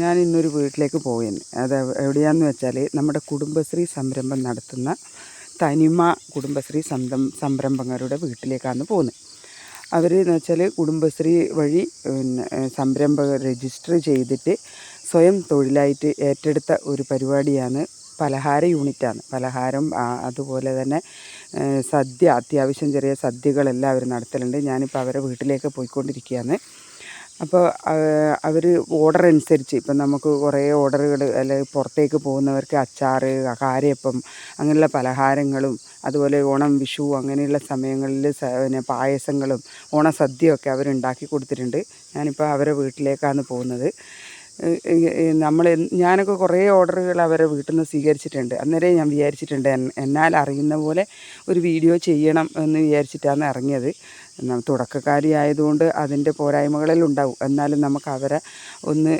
ഞാൻ ഇന്നൊരു വീട്ടിലേക്ക് പോയിരുന്നു. അത് എവിടെയാണെന്ന് വെച്ചാൽ നമ്മുടെ കുടുംബശ്രീ സംരംഭം നടത്തുന്ന തനിമ കുടുംബശ്രീ സംരംഭകരുടെ വീട്ടിലേക്കാണ് പോകുന്നത്. അവർ എന്ന് വെച്ചാൽ കുടുംബശ്രീ വഴി സംരംഭകർ രജിസ്റ്റർ ചെയ്തിട്ട് സ്വയം തൊഴിലായിട്ട് ഏറ്റെടുത്ത ഒരു പരിപാടിയാണ് പലഹാര യൂണിറ്റാണ്. പലഹാരം അതുപോലെ തന്നെ സദ്യ, അത്യാവശ്യം ചെറിയ സദ്യകളെല്ലാം അവർ നടത്തലുണ്ട്. ഞാനിപ്പോൾ അവരെ വീട്ടിലേക്ക് പോയിക്കൊണ്ടിരിക്കുകയാണ്. അപ്പോൾ അവർ ഓർഡർ അനുസരിച്ച് ഇപ്പം നമുക്ക് കുറേ ഓർഡറുകൾ അല്ലെങ്കിൽ പുറത്തേക്ക് പോകുന്നവർക്ക് അച്ചാർ, കാരയപ്പം അങ്ങനെയുള്ള പലഹാരങ്ങളും അതുപോലെ ഓണം, വിഷു അങ്ങനെയുള്ള സമയങ്ങളിൽ പിന്നെ പായസങ്ങളും ഓണസദ്യയൊക്കെ അവരുണ്ടാക്കി കൊടുത്തിട്ടുണ്ട്. ഞാനിപ്പോൾ അവരെ വീട്ടിലേക്കാണ് പോകുന്നത്. ഞാനൊക്കെ കുറേ ഓർഡറുകൾ അവരെ വീട്ടിൽ നിന്ന് സ്വീകരിച്ചിട്ടുണ്ട്. അന്നേരം ഞാൻ വിചാരിച്ചിട്ടുണ്ട് എന്നാൽ അറിയുന്ന പോലെ ഒരു വീഡിയോ ചെയ്യണം എന്ന് വിചാരിച്ചിട്ടാണ് ഇറങ്ങിയത്. തുടക്കക്കാരി ആയതുകൊണ്ട് അതിൻ്റെ പോരായ്മകളെല്ലാം ഉണ്ടാവും. എന്നാലും നമുക്ക് അവരെ ഒന്ന്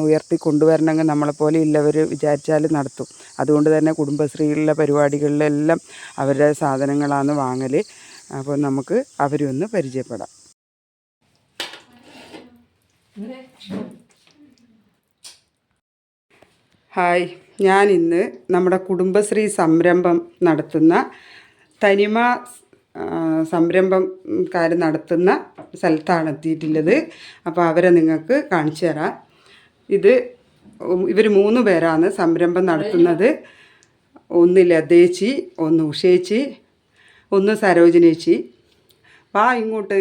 ഉയർത്തി കൊണ്ടുവരണമെങ്കിൽ നമ്മളെപ്പോലെ ഉള്ളവർ വിചാരിച്ചാൽ നടത്തും. അതുകൊണ്ട് തന്നെ കുടുംബശ്രീയിലുള്ള പരിപാടികളിലെല്ലാം അവരുടെ സാധനങ്ങളാണ് വാങ്ങൽ. അപ്പോൾ നമുക്ക് അവരൊന്ന് പരിചയപ്പെടാം. ഹായ്, ഞാൻ ഇന്ന് നമ്മുടെ കുടുംബശ്രീ സംരംഭം നടത്തുന്ന തനിമ സംരംഭക്കാർ നടത്തുന്ന സ്ഥലത്താണ് എത്തിയിട്ടുള്ളത്. അപ്പോൾ അവരെ നിങ്ങൾക്ക് കാണിച്ചു തരാം. ഇവർ 3 പേരാണ് സംരംഭം നടത്തുന്നത്. ഒന്ന് ലതേച്ചി, ഒന്ന് ഉഷേച്ചി, ഒന്ന് സരോജിനേച്ചി. വാ ഇങ്ങോട്ട്.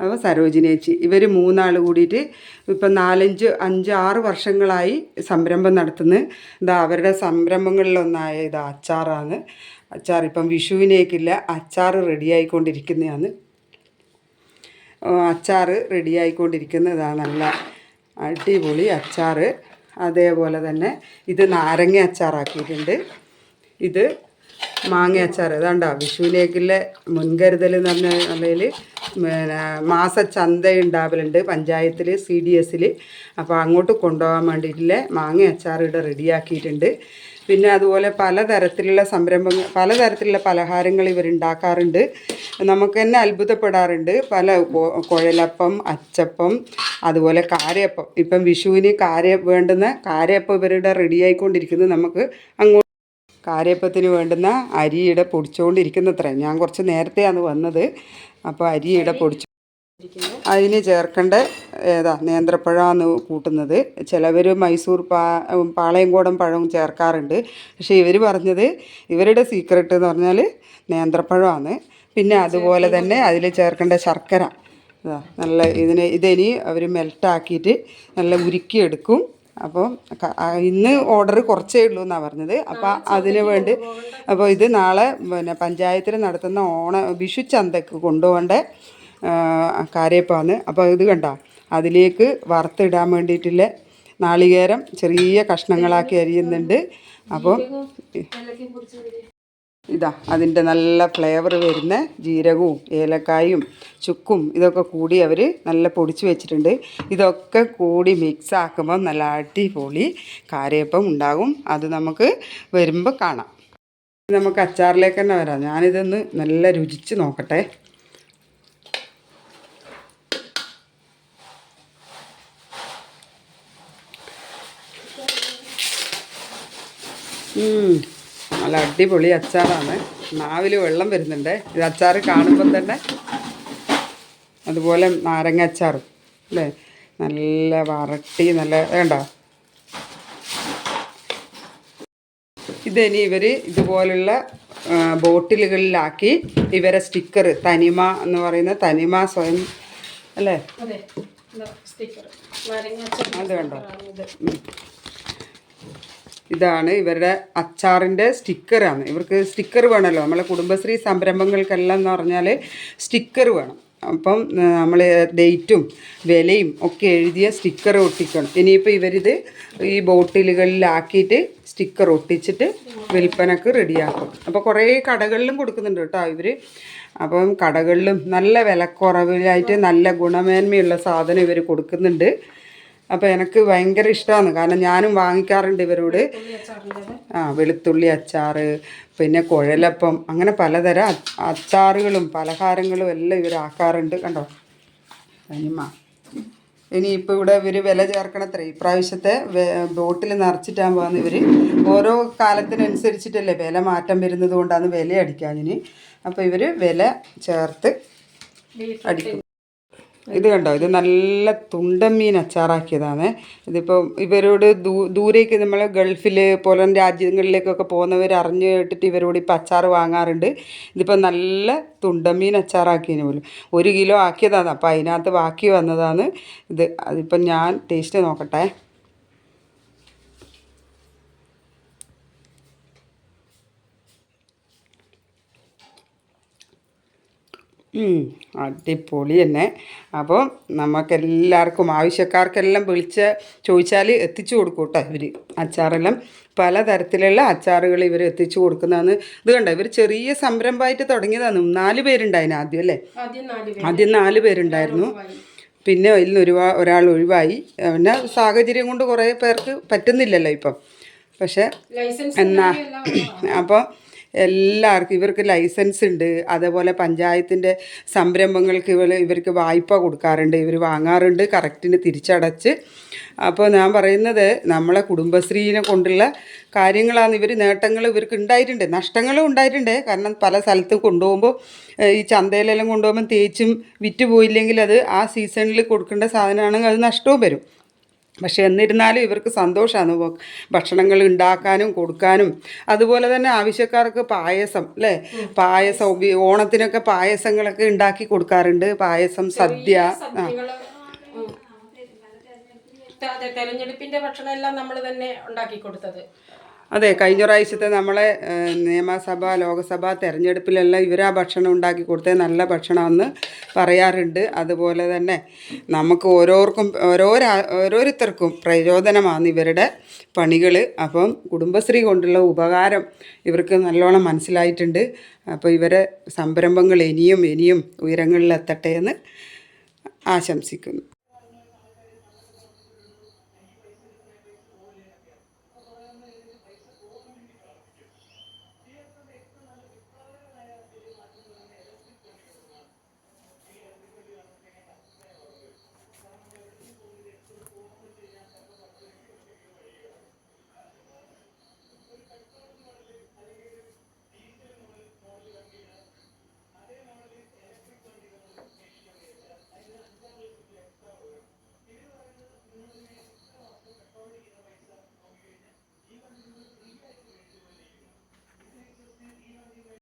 അപ്പോൾ സരോജിനേച്ചി, ഇവർ 3 ആൾ കൂടിയിട്ട് ഇപ്പം 4, 5, 6 വർഷങ്ങളായി സംരംഭം നടത്തുന്നത്. അവരുടെ സംരംഭങ്ങളിലൊന്നായ അച്ചാറാണ്. അച്ചാർ ഇപ്പം വിഷുവിനേക്കില്ല, അച്ചാർ റെഡിയായിക്കൊണ്ടിരിക്കുന്നതാണ്. അച്ചാർ റെഡിയായിക്കൊണ്ടിരിക്കുന്നതാണ്. നല്ല അടിപൊളി അച്ചാർ. അതേപോലെ തന്നെ ഇത് നാരങ്ങ അച്ചാറാക്കിയിട്ടുണ്ട്. ഇത് മാങ്ങ അച്ചാർ. അതാണ്ടോ വിഷുവിനേക്കുള്ള മുൻകരുതൽ എന്ന് പറഞ്ഞ നിലയിൽ മാസച്ചന്ത ഉണ്ടാവലുണ്ട് പഞ്ചായത്തിൽ, CDSൽ. അപ്പോൾ അങ്ങോട്ട് കൊണ്ടുപോകാൻ വേണ്ടിയിട്ടുള്ള മാങ്ങ അച്ചാർ ഇവിടെ റെഡിയാക്കിയിട്ടുണ്ട്. പിന്നെ അതുപോലെ പലതരത്തിലുള്ള പലതരത്തിലുള്ള പലഹാരങ്ങൾ ഇവരുണ്ടാക്കാറുണ്ട്. നമുക്ക് തന്നെ അത്ഭുതപ്പെടാറുണ്ട്. പല കുഴലപ്പം, അച്ചപ്പം, അതുപോലെ കാരയപ്പം. ഇപ്പം വിഷുവിന് വേണ്ടുന്ന കാരയപ്പം ഇവരുടെ റെഡിയായിക്കൊണ്ടിരിക്കുന്നത്. നമുക്ക് അങ്ങോട്ട് കാരയപ്പത്തിന് വേണ്ടുന്ന അരിയുടെ പൊടിച്ചുകൊണ്ടിരിക്കുന്നത്രേ. ഞാൻ കുറച്ച് നേരത്തെയാണ് വന്നത്. അപ്പോൾ അരിയുടെ അതിന് ചേർക്കേണ്ട നേന്ത്രപ്പഴമാണ് കൂട്ടുന്നത്. ചിലവർ മൈസൂർ പാളയംകോടൻ പഴവും ചേർക്കാറുണ്ട്. പക്ഷേ ഇവർ പറഞ്ഞത് ഇവരുടെ സീക്രട്ട് എന്ന് പറഞ്ഞാൽ നേന്ത്രപ്പഴമാണ്. പിന്നെ അതുപോലെ തന്നെ അതിൽ ചേർക്കേണ്ട ശർക്കര. നല്ല ഇതിനി അവർ മെൽട്ടാക്കിയിട്ട് നല്ല ഉരുക്കിയെടുക്കും. അപ്പോൾ ഇന്ന് ഓർഡർ കുറച്ചേ ഉള്ളൂ എന്നാണ് പറഞ്ഞത്. അപ്പോൾ അതിന് വേണ്ടി ഇത് നാളെ പിന്നെ പഞ്ചായത്തിൽ നടത്തുന്ന വിഷു ചന്തയ്ക്ക് കൊണ്ടുപോകേണ്ട കാരയപ്പമാണ്. അപ്പോൾ ഇത് കണ്ട, അതിലേക്ക് വറുത്തിടാൻ വേണ്ടിയിട്ടുള്ള നാളികേരം ചെറിയ കഷ്ണങ്ങളാക്കി അരിയുന്നുണ്ട്. അപ്പോൾ അതിൻ്റെ നല്ല ഫ്ലേവർ വരുന്ന ജീരകവും ഏലക്കായും ചുക്കും ഇതൊക്കെ കൂടി അവർ നല്ല പൊടിച്ച് വെച്ചിട്ടുണ്ട്. ഇതൊക്കെ കൂടി മിക്സ് ആക്കുമ്പോൾ നല്ല അടിപൊളി കാരയപ്പം ഉണ്ടാകും. അത് നമുക്ക് വരുമ്പോൾ കാണാം. നമുക്ക് അച്ചാറിലേക്ക് തന്നെ വരാം. ഞാനിതൊന്ന് നല്ല രുചിച്ച് നോക്കട്ടെ. നല്ല അടിപൊളി അച്ചാറാണ്. നാവിൽ വെള്ളം വരുന്നുണ്ട് ഇത് അച്ചാർ കാണുമ്പം തന്നെ. അതുപോലെ നാരങ്ങ അച്ചാറും അല്ലേ, നല്ല വരട്ടി നല്ല വേണ്ടോ. ഇതിനി ഇവർ ഇതുപോലുള്ള ബോട്ടിലുകളിലാക്കി ഇവരെ സ്റ്റിക്കർ, തനിമ എന്ന് പറയുന്ന തനിമ സ്വയം അല്ലേ, അത് കണ്ടോ. ഇതാണ് ഇവരുടെ അച്ചാറിൻ്റെ സ്റ്റിക്കറാണ്. ഇവർക്ക് സ്റ്റിക്കർ വേണമല്ലോ. നമ്മളെ കുടുംബശ്രീ സംരംഭങ്ങൾക്കെല്ലാം എന്ന് പറഞ്ഞാൽ സ്റ്റിക്കർ വേണം. അപ്പം നമ്മൾ ഡേറ്റും വിലയും ഒക്കെ എഴുതിയ സ്റ്റിക്കർ ഒട്ടിക്കണം. ഇനിയിപ്പോൾ ഇവരിത് ഈ ബോട്ടിലുകളിലാക്കിയിട്ട് സ്റ്റിക്കർ ഒട്ടിച്ചിട്ട് വിൽപ്പനക്ക് റെഡിയാക്കും. അപ്പോൾ കുറേ കടകളിലും കൊടുക്കുന്നുണ്ട് കേട്ടോ ഇവർ. അപ്പം കടകളിലും നല്ല വിലക്കുറവിലായിട്ട് നല്ല ഗുണമേന്മയുള്ള സാധനം ഇവർ കൊടുക്കുന്നുണ്ട്. അപ്പോൾ എനിക്ക് ഭയങ്കര ഇഷ്ടമാണ്. കാരണം ഞാനും വാങ്ങിക്കാറുണ്ട് ഇവരോട്. വെളുത്തുള്ളി അച്ചാർ, പിന്നെ കുഴലപ്പം, അങ്ങനെ പലതരം അച്ചാറുകളും പലഹാരങ്ങളും എല്ലാം ഇവരാക്കാറുണ്ട്. കണ്ടോ തനിമ. ഇനിയിപ്പോൾ ഇവിടെ ഇവർ വില ചേർക്കണത്രേ. ഇപ്രാവശ്യത്തെ ബോട്ടിൽ നിറച്ചിട്ടാകുമ്പോൾ ഇവർ ഓരോ കാലത്തിനനുസരിച്ചിട്ടല്ലേ വില മാറ്റം വരുന്നത് കൊണ്ടാണ് വില അടിക്കാഞ്ഞിന്. അപ്പോൾ ഇവർ വില ചേർത്ത് അടിക്കും. ഇത് കണ്ടോ, ഇത് നല്ല തുണ്ടൻ മീൻ അച്ചാറാക്കിയതാണ്. ഇതിപ്പോൾ ഇവരോട് ദൂരേക്ക് നമ്മൾ ഗൾഫിൽ പുറം രാജ്യങ്ങളിലേക്കൊക്കെ പോകുന്നവർ അറിഞ്ഞു കേട്ടിട്ട് ഇവരോട് ഇപ്പോൾ അച്ചാർ വാങ്ങാറുണ്ട്. ഇതിപ്പോൾ നല്ല തുണ്ടൻ മീൻ അച്ചാറാക്കിയതിന് പോലും 1 കിലോ ആക്കിയതാണ്. അപ്പോൾ അതിനകത്ത് ബാക്കി വന്നതാണ് ഇത്. അതിപ്പം ഞാൻ ടേസ്റ്റ് നോക്കട്ടെ. അടിപൊളി തന്നെ. അപ്പോൾ നമുക്കെല്ലാവർക്കും ആവശ്യക്കാർക്കെല്ലാം ചോദിച്ചാൽ എത്തിച്ചു കൊടുക്കും കേട്ടോ ഇവർ. അച്ചാറെല്ലാം പലതരത്തിലുള്ള അച്ചാറുകൾ ഇവർ എത്തിച്ചു കൊടുക്കുന്നതാണ്. ഇത് കണ്ടോ, ഇവർ ചെറിയ സംരംഭമായിട്ട് തുടങ്ങിയതാണ്. 4 പേരുണ്ടായിരുന്നു ആദ്യം അല്ലേ? ആദ്യം 4 പേരുണ്ടായിരുന്നു. പിന്നെ അതിൽ ഒരാൾ ഒഴിവായി. പിന്നെ സാഹചര്യം കൊണ്ട് കുറേ പേർക്ക് പറ്റുന്നില്ലല്ലോ ഇപ്പം. പക്ഷേ അപ്പോൾ എല്ലാവർക്കും ഇവർക്ക് ലൈസൻസ് ഉണ്ട്. അതേപോലെ പഞ്ചായത്തിൻ്റെ സംരംഭങ്ങൾക്ക് ഇവർക്ക് വായ്പ കൊടുക്കാറുണ്ട്. ഇവർ വാങ്ങാറുണ്ട് കറക്റ്റിന് തിരിച്ചടച്ച്. അപ്പോൾ ഞാൻ പറയുന്നത് നമ്മളെ കുടുംബശ്രീനെ കൊണ്ടുള്ള കാര്യങ്ങളാണ്. ഇവർ നേട്ടങ്ങൾ ഇവർക്ക് ഉണ്ടായിട്ടുണ്ട്, നഷ്ടങ്ങളും ഉണ്ടായിട്ടുണ്ട്. കാരണം പല സ്ഥലത്തും കൊണ്ടുപോകുമ്പോൾ ഈ ചന്തയിലെല്ലാം കൊണ്ടുപോകുമ്പോൾ തേച്ചും വിറ്റ് പോയില്ലെങ്കിൽ അത് ആ സീസണിൽ കൊടുക്കേണ്ട സാധനമാണെങ്കിൽ അത് നഷ്ടവും വരും. പക്ഷെ എന്നിരുന്നാലും ഇവർക്ക് സന്തോഷമാണ് ഭക്ഷണങ്ങൾ ഉണ്ടാക്കാനും കൊടുക്കാനും. അതുപോലെ തന്നെ ആവശ്യക്കാർക്ക് പായസം അല്ലേ, പായസം ഓണത്തിനൊക്കെ പായസങ്ങളൊക്കെ ഉണ്ടാക്കി കൊടുക്കാറുണ്ട്. പായസം, സദ്യ. തെരഞ്ഞെടുപ്പിന്റെ ഭക്ഷണം എല്ലാം നമ്മൾ തന്നെ ഉണ്ടാക്കി കൊടുത്തത്. അതെ, കഴിഞ്ഞ പ്രാവശ്യത്തെ നമ്മളെ നിയമസഭ ലോകസഭ തെരഞ്ഞെടുപ്പിലെല്ലാം ഇവരാ ഭക്ഷണം ഉണ്ടാക്കി കൊടുത്തത് നല്ല ഭക്ഷണമെന്ന് പറയാറുണ്ട്. അതുപോലെ തന്നെ നമുക്ക് ഓരോരുത്തർക്കും പ്രചോദനമാണ് ഇവരുടെ പണികൾ. അപ്പം കുടുംബശ്രീ കൊണ്ടുള്ള ഉപകാരം ഇവർക്ക് നല്ലോണം മനസ്സിലായിട്ടുണ്ട്. അപ്പോൾ ഇവരെ സംരംഭങ്ങൾ ഇനിയും ഉയരങ്ങളിലെത്തട്ടെ എന്ന് ആശംസിക്കുന്നു.